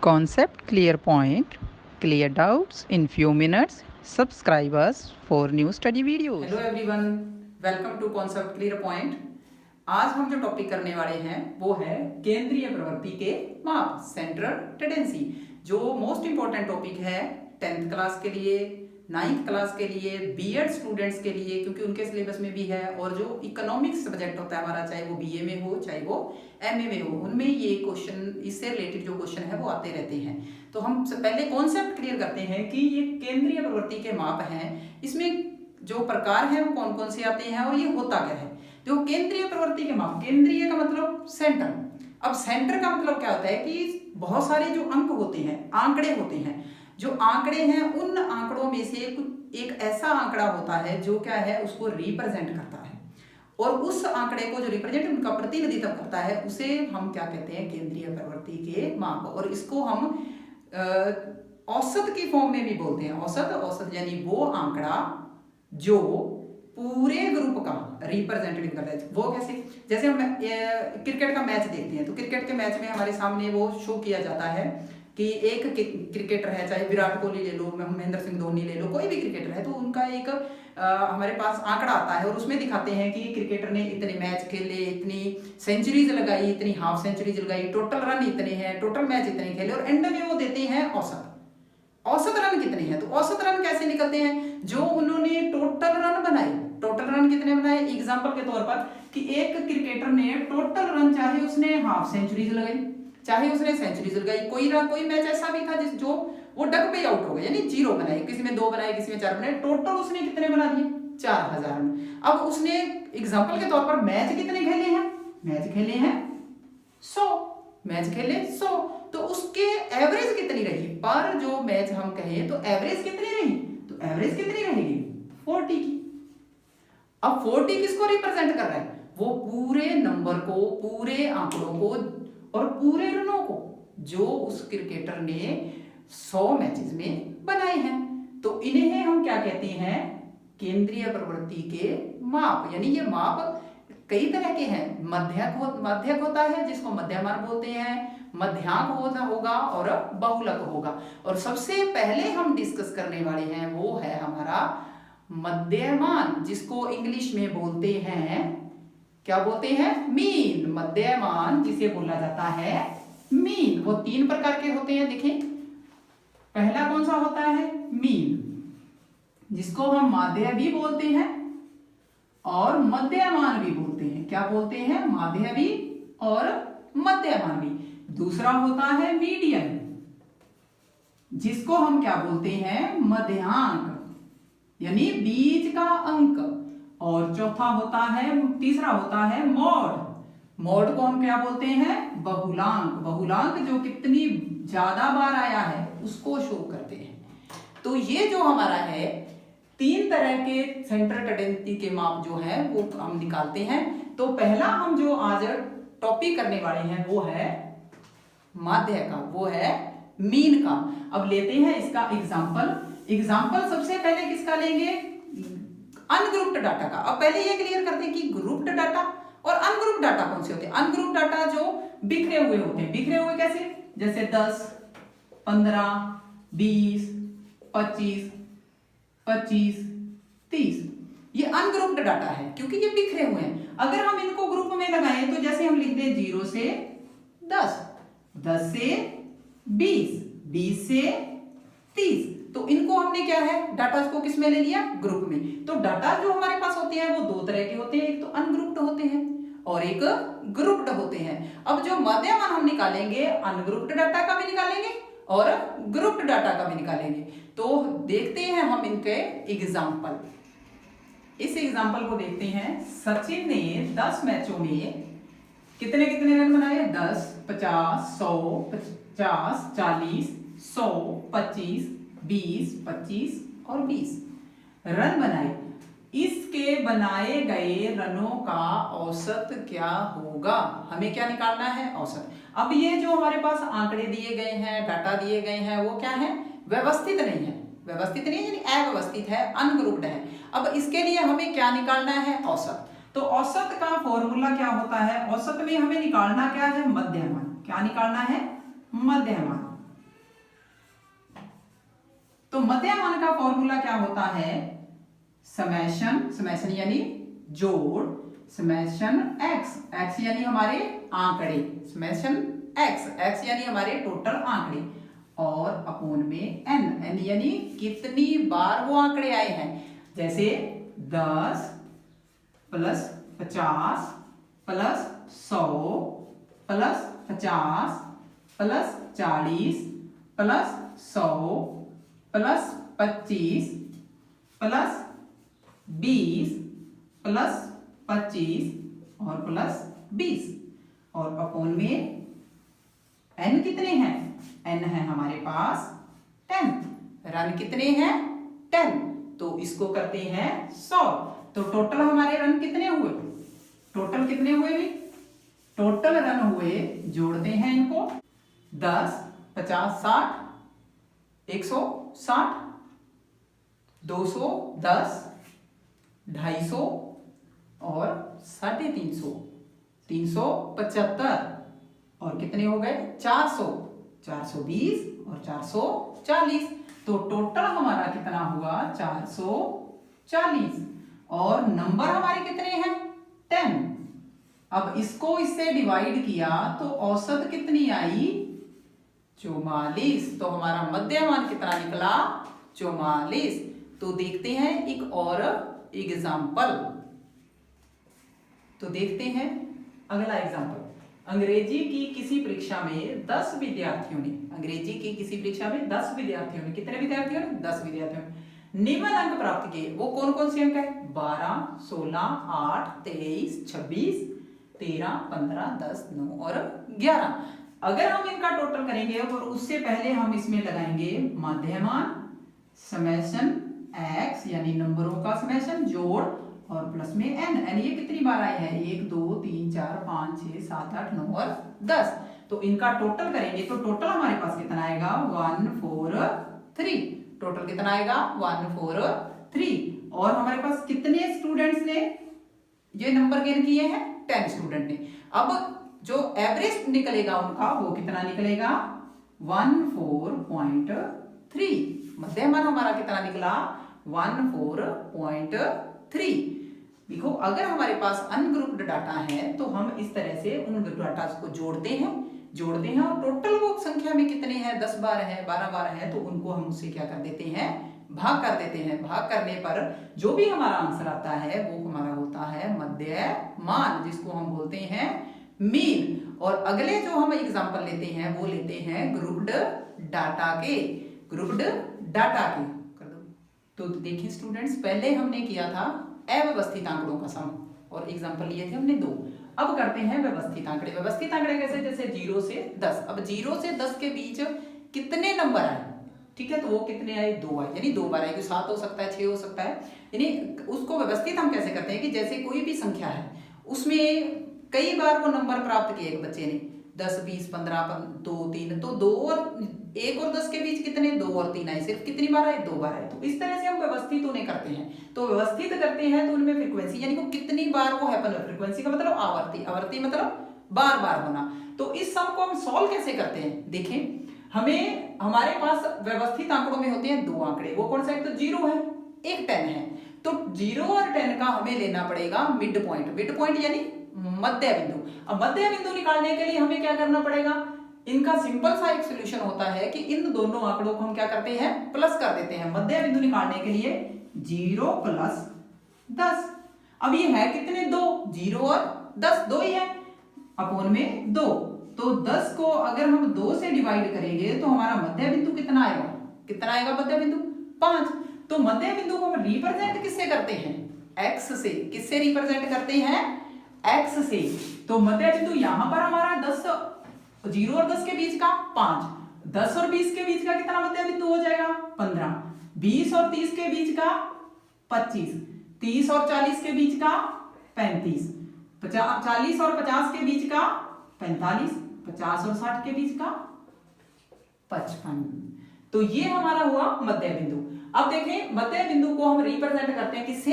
Concept clear point, clear doubts in few minutes. Subscribe us for new study videos. Hello everyone, welcome to concept clear point. आज हम जो topic करने वाले हैं वो है केंद्रीय प्रवृत्ति के माप, सेंट्रल टेंडेंसी, जो मोस्ट इंपॉर्टेंट टॉपिक है 10th क्लास के लिए, 9th क्लास के लिए, बीएड स्टूडेंट्स के लिए, क्योंकि उनके सिलेबस में भी है। और जो इकोनॉमिक्स सब्जेक्ट होता है हमारा, चाहे वो बीए में हो चाहे वो एमए में हो, उनमें ये क्वेश्चन, इससे रिलेटेड जो क्वेश्चन है वो आते रहते हैं। तो हम पहले कॉन्सेप्ट क्लियर करते हैं कि ये केंद्रीय प्रवृत्ति के माप हैं, इसमें जो प्रकार है वो कौन कौन से आते हैं और ये होता क्या है। जो केंद्रीय प्रवृत्ति के माप, केंद्रीय का मतलब सेंटर। अब सेंटर का मतलब क्या होता है कि बहुत सारे जो अंक होते हैं, आंकड़े होते हैं, जो आंकड़े हैं उन आंकड़ों में से कुछ एक ऐसा आंकड़ा होता है जो क्या है, उसको रिप्रेजेंट करता है, और उस आंकड़े को जो रिप्रेजेंट, उनका प्रतिनिधित्व करता है, उसे हम क्या कहते हैं, केंद्रीय प्रवृत्ति के माप। और इसको हम औसत की फॉर्म में भी बोलते हैं। औसत यानी वो आंकड़ा जो पूरे ग्रुप का रिप्रेजेंटेटिव करता है। वो कैसे, जैसे हम क्रिकेट का मैच देखते हैं, तो क्रिकेट के मैच में हमारे सामने वो शो किया जाता है कि एक क्रिकेटर है, चाहे विराट कोहली ले लो, महेंद्र सिंह धोनी ले लो, कोई भी क्रिकेटर है, तो उनका एक हमारे पास आंकड़ा आता है और उसमें दिखाते हैं कि क्रिकेटर ने इतने मैच खेले, इतनी सेंचुरीज लगाई, इतनी हाफ सेंचुरीज लगाई, टोटल रन इतने हैं, टोटल मैच इतने खेले, और एंड में वो देते हैं औसत रन कितने हैं। तो औसत रन कैसे निकलते हैं, जो उन्होंने टोटल रन बनाए, टोटल रन कितने बनाए। एग्जांपल के तौर पर कि एक क्रिकेटर ने टोटल रन, चाहे उसने हाफ सेंचुरीज लगाई, चाहे उसने सेंचुरीज लगाई, कोई मैच ऐसा भी था जिस जो वो डक पे आउट हो गए, यानी जीरो बनाए, किसी में 2 बनाए, किसी में 4 बनाए, टोटल उसने कितने बना दिए, 4000 रन। अब उसने एग्जांपल के तौर पर मैच कितने खेले हैं, मैच खेले हैं 100, मैच खेले 100, तो उसके एवरेज कितनी रही, पर जो मैच हम कहें तो एवरेज कितनी रही, तो एवरेज कितनी रहेगी, 40 की। अब 40 किसको रिप्रेजेंट कर रहा है, वो पूरे नंबर को, पूरे आंकड़ों को और पूरे रनों को जो उस क्रिकेटर ने 100 मैचेस में बनाए हैं। तो इन्हें हम क्या कहते हैं, केंद्रीय प्रवृत्ति के माप। यानी ये माप कई तरह के हैं। मध्यक होता है जिसको मध्यमान बोलते हैं, मध्यांक होगा और बहुलक होगा। और सबसे पहले हम डिस्कस करने वाले हैं वो है हमारा मध्यमान, जिसको इंग्लिश में बोलते हैं, क्या बोलते हैं, मीन। मध्यमान जिसे बोला जाता है मीन। वो 3 प्रकार के होते हैं, देखें। पहला कौन सा होता है, मीन, जिसको हम माध्य भी बोलते हैं और मध्यमान भी बोलते हैं। क्या बोलते हैं, माध्य भी और मध्यमान भी। दूसरा होता है मीडियन, जिसको हम क्या बोलते हैं, मध्यांक, यानी बीच का अंक। और चौथा होता है, तीसरा होता है मॉड को हम क्या बोलते हैं, बहुलांक जो कितनी ज्यादा बार आया है उसको शो करते हैं। तो ये जो हमारा है 3 तरह के सेंट्रल टेंडेंसी के माप जो है वो हम निकालते हैं। तो पहला हम जो आज टॉपिक करने वाले हैं वो है माध्य का, वो है मीन का। अब लेते हैं इसका एग्जाम्पल सबसे पहले किसका लेंगे, अनग्रुप्ड डाटा का। अब पहले ये क्लियर करते हैं कि ग्रुप्ड डाटा और अनग्रुप्ड डाटा कौन से होते हैं। अनग्रुप्ड डाटा जो बिखरे हुए होते हैं। बिखरे हुए कैसे, जैसे 10, 15, 20, 25, 30, ये अनग्रुप्ड डाटा है क्योंकि ये बिखरे हुए हैं। अगर हम इनको ग्रुप में लगाएं तो जैसे हम लिखते हैं 0 से 10, 10 से 20, 20 से 30, तो इनको हमने क्या है, डाटा को किस में ले लिया, ग्रुप में। तो डाटा जो हमारे पास होते हैं वो 2 तरह के होते हैं, एक तो अनग्रुप्ड होते हैं और एक ग्रुप्ड होते हैं। अब जो मध्यमान हम निकालेंगे, अनग्रुप्ड डाटा का भी निकालेंगे और ग्रुप्ड डाटा का भी निकालेंगे। तो देखते हैं हम इनके एग्जाम्पल। इस एग्जाम्पल को देखते हैं। सचिन ने 10 मैचों में कितने रन बनाए, 10, 50, 100, 50, 40, 100, 25, 20, 25 और 20 रन बनाए। इसके बनाए गए रनों का औसत क्या होगा, हमें क्या निकालना है, औसत। अब ये जो हमारे पास आंकड़े दिए गए हैं, डाटा दिए गए हैं, वो क्या है, व्यवस्थित नहीं है, यानी अव्यवस्थित है, अनग्रुप्ड है। अब इसके लिए हमें क्या निकालना है, औसत। तो औसत का फॉर्मूला क्या होता है, औसत में हमें निकालना क्या है, मध्यमान। क्या निकालना है, मध्यमान। तो मध्यमान का फॉर्मूला क्या होता है, समेशन यानी जोड़, समेशन एक्स यानी हमारे आंकड़े, समेशन एक्स यानी हमारे टोटल आंकड़े, और अपोन में एन यानी कितनी बार वो आंकड़े आए हैं। जैसे 10 plus 50 plus 100 plus 50 plus 40 plus 100 plus 25 plus 20 plus 25 और प्लस 20, और अपोन में एन कितने हैं, एन है हमारे पास 10, रन कितने हैं 10, तो इसको करते हैं 100। तो टोटल हमारे रन कितने हुए, टोटल कितने हुए भी, टोटल रन हुए, जोड़ते हैं इनको, 10 50 60 160 210 250 और 350 375 और कितने हो गए 400 420 और 440, तो टोटल हमारा कितना हुआ 440, और नंबर हमारे कितने हैं 10। अब इसको इससे डिवाइड किया तो औसत कितनी आई 44, तो हमारा मध्यमान कितना निकला 44। तो देखते हैं एक और एग्जाम्पल, तो देखते हैं अगला एग्जाम्पल। अंग्रेजी की किसी परीक्षा में 10 विद्यार्थियों ने, अंग्रेजी की किसी परीक्षा में 10 विद्यार्थियों ने, कितने विद्यार्थियों ने 10 विद्यार्थियों ने निम्न अंक प्राप्त किए। वो कौन कौन से अंक है 12 16 8 23 26 13 15 10 9 और 11। अगर हम इनका टोटल करेंगे और उससे पहले हम इसमें लगाएंगे मध्यमान, समेशन एक्स यानी नंबरों का समेशन, जोड़ और प्लस में एन ये कितनी बार आए हैं 1 2 3 4 5 6 7 8 9 और 10। तो इनका टोटल करेंगे तो टोटल हमारे पास कितना आएगा 143, टोटल कितना आएगा 143। और हमारे पास कितने स्टूडेंट्स ने ये नंबर गेन किए हैं 10 स्टूडेंट ने। अब जो एवरेज निकलेगा उनका वो कितना निकलेगा 14.3, मध्यमान हमारा कितना निकला 14.3। देखो अगर हमारे पास अनग्रुप्ड डाटा है तो हम इस तरह से उन डाटा को जोड़ते हैं और टोटल वो संख्या में कितने हैं 10 बार है 12 बार है, तो उनको हम उससे क्या कर देते हैं भाग कर देते हैं। भाग करने पर जो भी हमारा आंसर आता है वो हमारा होता है मध्यमान, जिसको हम बोलते हैं मीन। और अगले जो हम एग्जांपल लेते हैं वो लेते हैं ग्रुप्ड डाटा के, ग्रुप्ड डाटा के। तो देखिए स्टूडेंट्स, पहले हमने किया था अव्यवस्थित आंकड़ों का सम और एग्जांपल लिए थे हमने 2। अब करते हैं व्यवस्थित आंकड़े। व्यवस्थित आंकड़े कैसे, जैसे 0 से 10। अब 0 से 10 के बीच कितने नंबर आए, ठीक है, तो वो कितने आए 2 आए, यानी 2 बार आए, 7 हो सकता है 6 हो सकता है। यानी उसको व्यवस्थित हम कैसे करते हैं कि जैसे कोई भी संख्या है उसमें कई बार वो नंबर प्राप्त किए एक बच्चे ने, 10 20 15 2 3, तो 2 और 1 और 10 के बीच कितने 2 और 3 आए, सिर्फ कितनी बार आए 2 बार आए। तो इस तरह से हम व्यवस्थित उन्हें करते हैं। तो व्यवस्थित करते हैं तो उनमें फ्रीक्वेंसी यानी को कितनी बार वो हैपन, फ्रीक्वेंसी का मतलब आवर्ती, आवर्ती मतलब बार बार होना। तो इस सम को हम सॉल्व कैसे करते हैं, देखें हमें हमारे पास व्यवस्थित आंकड़ों में होते हैं 2 आंकड़े, वो कौन सा, एक तो 0 है एक 10 है। तो 0 और 10 का हमें लेना पड़ेगा मिड पॉइंट, मिड पॉइंट यानी मध्य बिंदु। अब मध्य बिंदु निकालने के लिए हमें क्या करना पड़ेगा, इनका सिंपल सा एक सॉल्यूशन होता है कि इन दोनों आंकड़ों को हम क्या करते हैं प्लस कर देते हैं। मध्य बिंदु निकालने के लिए 0 प्लस 10, अब ये है कितने 2, 0 और 10 2 ही है, अपोन में 2। तो 10 को अगर हम 2 से डिवाइड करेंगे तो हमारा मध्य बिंदु कितना आएगा, कितना आएगा मध्य बिंदु 5। तो मध्य बिंदु को हम रिप्रेजेंट किससे करते हैं, x से। किससे रिप्रेजेंट करते हैं, x से। तो मध्य बिंदु यहां पर हमारा 10, 0 और 10 के बीच का 5, 10 और 20 के बीच का कितना मध्य बिंदु हो जाएगा 15, 20 और 30 के बीच का 25, 30 और 40 के बीच का 35, 40 और 50 के बीच का 45, 50 और 60 के बीच का 55। तो ये हमारा हुआ मध्य बिंदु। अब देखें मध्य बिंदु को हम रिप्रेजेंट करते हैं किससे,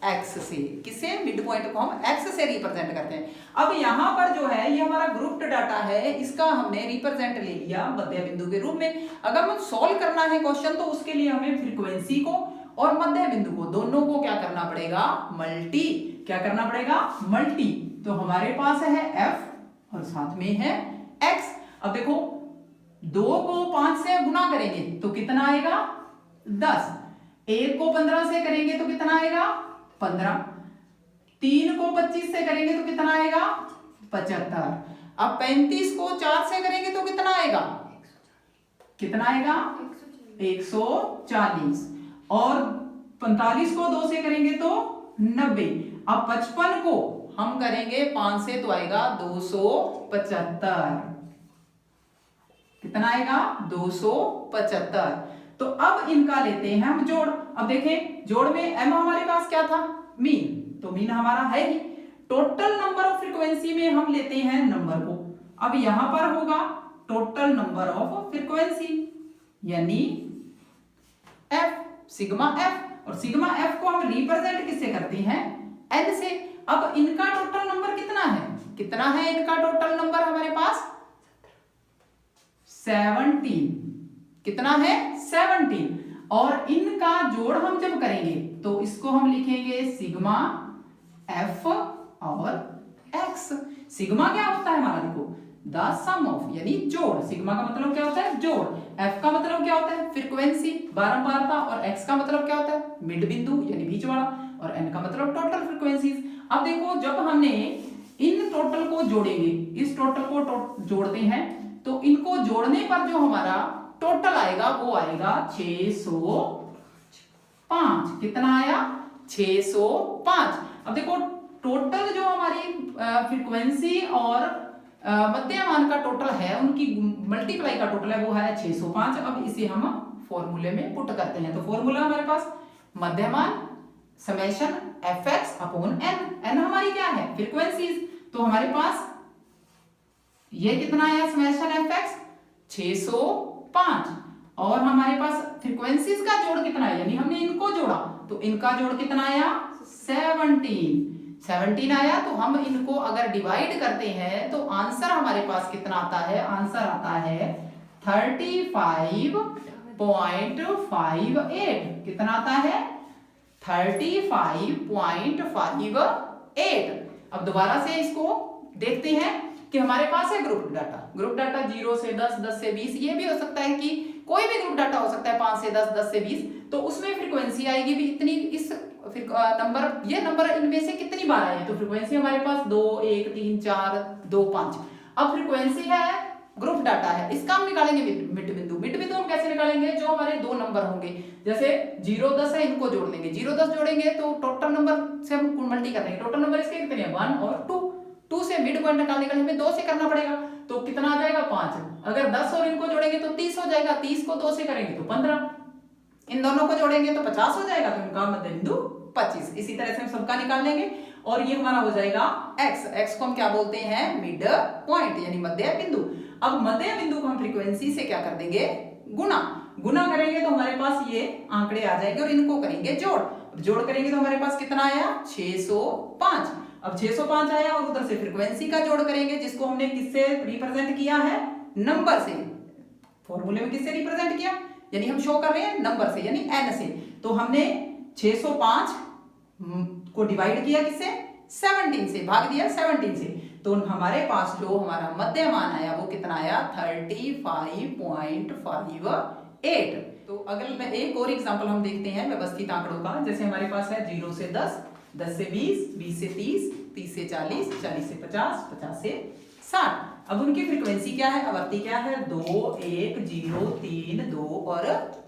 एक्स से। किसे? मिड पॉइंट को हम एक्स से रिप्रेजेंट करते हैं। अब यहाँ पर जो है ये हमारा ग्रुप्ड डाटा है, इसका हमने रिप्रेजेंट ले लिया मध्य बिंदु के रूप में। अगर हमें सॉल्व करना है क्वेश्चन तो उसके लिए हमें फ्रीक्वेंसी को और मध्य बिंदु को दोनों को क्या करना पड़ेगा? मल्टी। क्या करना पड़ेगा? मल्टी। तो हमारे पास है एफ और साथ में है एक्स। अब देखो 2 को 5 से गुना करेंगे तो कितना आएगा? 10। 1 को 15 से करेंगे तो कितना आएगा? 15। 3 को 25 से करेंगे तो कितना आएगा? 75। अब 35 को 4 से करेंगे तो कितना आएगा? कितना आएगा? 140। और 45 को 2 से करेंगे तो 90। अब 55 को हम करेंगे 5 से तो आएगा 275। कितना आएगा? 275। तो अब इनका लेते हैं हम जोड़। अब देखें जोड़ में एम हमारे पास क्या था? मीन। तो मीन हमारा है ही। टोटल नंबर ऑफ फ्रीक्वेंसी में हम लेते हैं नंबर को। अब यहां पर होगा टोटल नंबर ऑफ फ्रीक्वेंसी यानी एफ, सिग्मा एफ। और सिग्मा एफ को हम रिप्रेजेंट किससे करते हैं? एन से। अब इनका टोटल नंबर कितना है? कितना है इनका टोटल नंबर हमारे पास? 17। कितना है? 17। और इनका जोड़ हम जब करेंगे तो इसको हम लिखेंगे सिग्मा एफ और एक्स। सिग्मा क्या होता है हमारा? देखो द सम ऑफ यानी जोड़। सिग्मा का मतलब क्या होता है? जोड़। एफ का मतलब क्या होता है? फ्रीक्वेंसी, बारंबारता। और एक्स का मतलब क्या होता है? मिड बिंदु यानी बीच वाला। और एन का मतलब टोटल फ्रीक्वेंसीज। अब देखो जब हमने इन टोटल को जोड़ेंगे, इस टोटल को जोड़ते हैं तो इनको जोड़ने पर जो हमारा टोटल आएगा वो आएगा 605। कितना आया? 605। अब देखो टोटल जो हमारी फ्रीक्वेंसी और मध्यमान का टोटल है उनकी मल्टीप्लाई का टोटल है वो है 605। अब इसे हम फॉर्मूले में पुट करते हैं। तो फॉर्मूला हमारे पास मध्यमान summation fx upon n। n हमारी क्या है? फ्रीक्वेंसीज। तो हमारे पास ये कितना आया? Summation fx 605। और हमारे पास फ्रीक्वेंसीज का जोड़ कितना है? यानी हमने इनको जोड़ा तो इनका जोड़ कितना आया? 17 आया। तो हम इनको अगर डिवाइड करते हैं तो आंसर हमारे पास कितना आता है? आंसर आता है 35.58। कितना आता है? 35.58। अब दोबारा से इसको देखते हैं कि हमारे पास है ग्रुप डाटा। ग्रुप डाटा 0 से 10, 10 से 20। ये भी हो सकता है कि कोई भी ग्रुप डाटा हो सकता है 5 से 10, 10 से 20। तो उसमें फ्रीक्वेंसी आएगी भी इतनी। इस नंबर, ये नंबर इनमें से कितनी बार आए? तो फ्रीक्वेंसी हमारे पास 2, 1, 3, 4, 2, 5। अब फ्रीक्वेंसी है, ग्रुप डाटा है, इसका हम निकालेंगे मिड बिंदु। मिड बिंदु हम कैसे निकालेंगे? जो हमारे दो नंबर होंगे, जैसे 0, 10 है, इनको जोड़ लेंगे। 0, 10 जोड़ेंगे तो टोटल नंबर से हम मल्टी कर देंगे। टोटल नंबर इसके कितने हैं? 1 और 2। 2 से मिड पॉइंट निकालने के लिए हमें 2 से करना पड़ेगा। तो कितना आ जाएगा? 5। अगर 10 और इनको जोड़ेंगे तो 30 हो जाएगा। 30 को 2 से करेंगे तो 15। इन दोनों को जोड़ेंगे तो 50 हो जाएगा। तो इनका मध्य बिंदु 25। इसी तरह से हम सबका निकाल लेंगे और ये हमारा हो जाएगा x। x को हम क्या बोलते हैं? मिड पॉइंट यानी मध्य बिंदु। अब मध्य बिंदु को हम फ्रीक्वेंसी से क्या कर देंगे? गुना करेंगे तो हमारे पास ये आंकड़े आ जाएंगे और इनको करेंगे जोड़ करेंगे तो हमारे पास कितना आया? 605। अब 605 आया और उधर से फ्रीक्वेंसी का जोड़ करेंगे जिसको हमने किससे रिप्रेजेंट किया है? नंबर से। फॉर्मूले में किससे रिप्रेजेंट किया? यानी हम शो कर रहे हैं नंबर से यानी n से। तो हमने 605 को डिवाइड किया किससे? 17 से। भाग दिया 17 से। तो हमारे पास जो हमारा मध्य मान आया वो कितना आया? 35.58। तो अगले में एक और एग्जांपल हम देखते हैं व्यवस्थित आंकड़ों का। जैसे हमारे पास है 0 से 10, 10 से 20, 20 से 30, 30 से 40, 40 से 50, 50 से 60। अब उनकी फ्रीक्वेंसी क्या है? आवर्ती क्या है? 2, 1, 0, 3, 2 और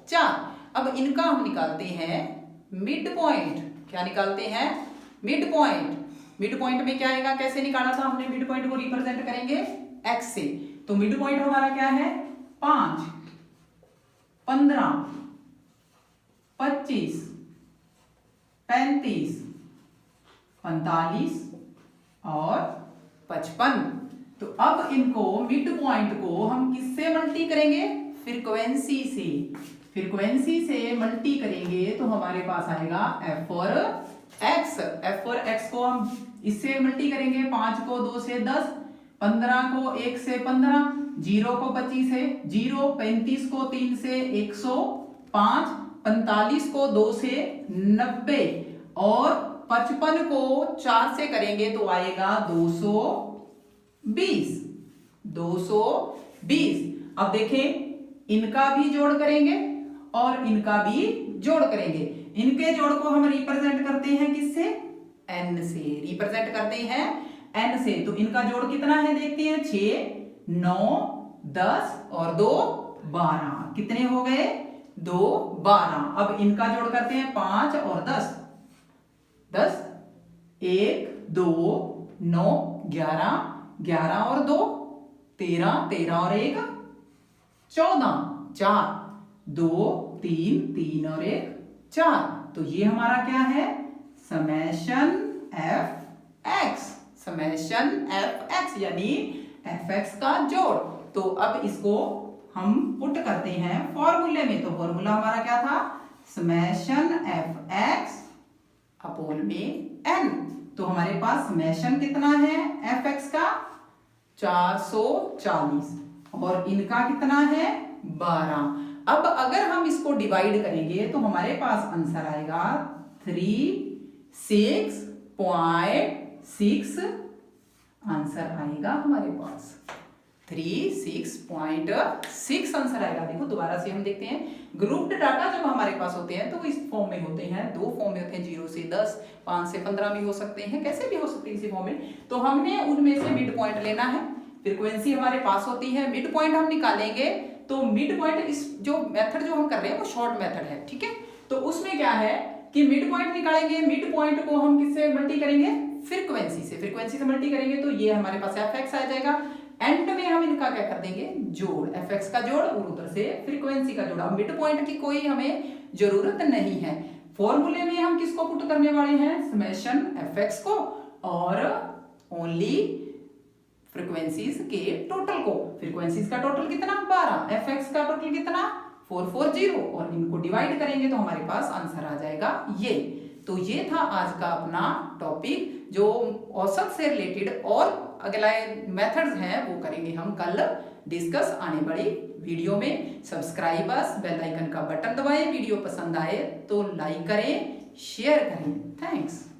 4। अब इनका हम निकालते हैं मिड पॉइंट। क्या निकालते हैं? Mid point. मिड पॉइंट में क्या आएगा? कैसे निकाला था हमने? मिड पॉइंट को रिप्रेजेंट करेंगे x से। तो मिड पॉइंट हमारा क्या है? 5, 15, 25, 35, 45 और 55। तो अब इनको मिड पॉइंट को हम किससे मल्टी करेंगे? फ्रीक्वेंसी से। फ्रीक्वेंसी से मल्टी करेंगे तो हमारे पास आएगा f और x, f और x को हम इससे मल्टी करेंगे, 5 को 2 से 10, 15 को 1 से 15, 0 को 25 से 0, 35 को 3 से 105, 45 को 2 से 90 और 55 को 4 से करेंगे तो आएगा 220। 220। अब देखें इनका भी जोड़ करेंगे और इनका भी जोड़ करेंगे। इनके जोड़ को हम रिप्रेजेंट करते हैं किससे? n से रिप्रेजेंट करते हैं n से। तो इनका जोड़ कितना है देखते हैं, 6, 9, 10 और 2 12। कितने हो गए? 2 12। अब इनका जोड़ करते हैं 5 और 10, 10, 1 2 9 11, 11 और 2 13, 13 और 1 14, 4 2 3, 3 और 1 4। तो ये हमारा क्या है? Summation F x, summation F x यानी एफ एक्स का जोड़। तो अब इसको हम पुट करते हैं फॉर्मूले में। तो फॉर्मूला हमारा क्या था? समेशन एफ एक्स अपोल में एन। तो हमारे पास समेशन कितना है एफ एक्स का? 440 और इनका कितना है? 12। अब अगर हम इसको डिवाइड करेंगे तो हमारे पास आंसर आएगा 36.6। आंसर आएगा हमारे पास 36.6 आंसर आएगा। देखो दोबारा से हम देखते हैं, ग्रुप्ड डाटा जब हमारे पास होते हैं तो इस फॉर्म में होते हैं, दो फॉर्म में होते हैं, 0 से 10, 5 से 15 भी हो सकते हैं, कैसे भी हो सकते हैं इसी फॉर्म में। तो हमने उनमें से मिड पॉइंट लेना है। फ्रीक्वेंसी हमारे पास होती है, मिड पॉइंट हम निकालेंगे। तो मिड पॉइंट इस जो मेथड जो हम कर रहे हैं वो शॉर्ट मेथड है, ठीक है। तो उसमें क्या है कि मिड पॉइंट निकालेंगे, मिड पॉइंट को हम किससे मल्टी करेंगे? फ्रीक्वेंसी से। फ्रीक्वेंसी से मल्टी करेंगे तो ये हमारे पास एफ एक्स आ जाएगा। एंड में हम इनका क्या कर देंगे? जोड़, एफ एक्स का जोड़ और उधर से फ्रीक्वेंसी का जोड़। अब मिड पॉइंट की कोई हमें जरूरत नहीं है। फॉर्मूले में हम किसको पुट करने वाले हैं? समेशन एफ एक्स को और ओनली फ्रीक्वेंसीज के टोटल को। फ्रीक्वेंसीज का टोटल कितना? 12। एफ एक्स का टोटल कितना? 440 और इनको डिवाइड करेंगे तो हमारे पास आंसर आ जाएगा ये। तो ये था आज का अपना टॉपिक जो औसत से रिलेटेड, और अगला मेथड्स हैं वो करेंगे हम कल डिस्कस आने वाली वीडियो में। सब्सक्राइबर्स बेल आइकन का बटन दबाएं, वीडियो पसंद आए तो लाइक करें, शेयर करें। थैंक्स।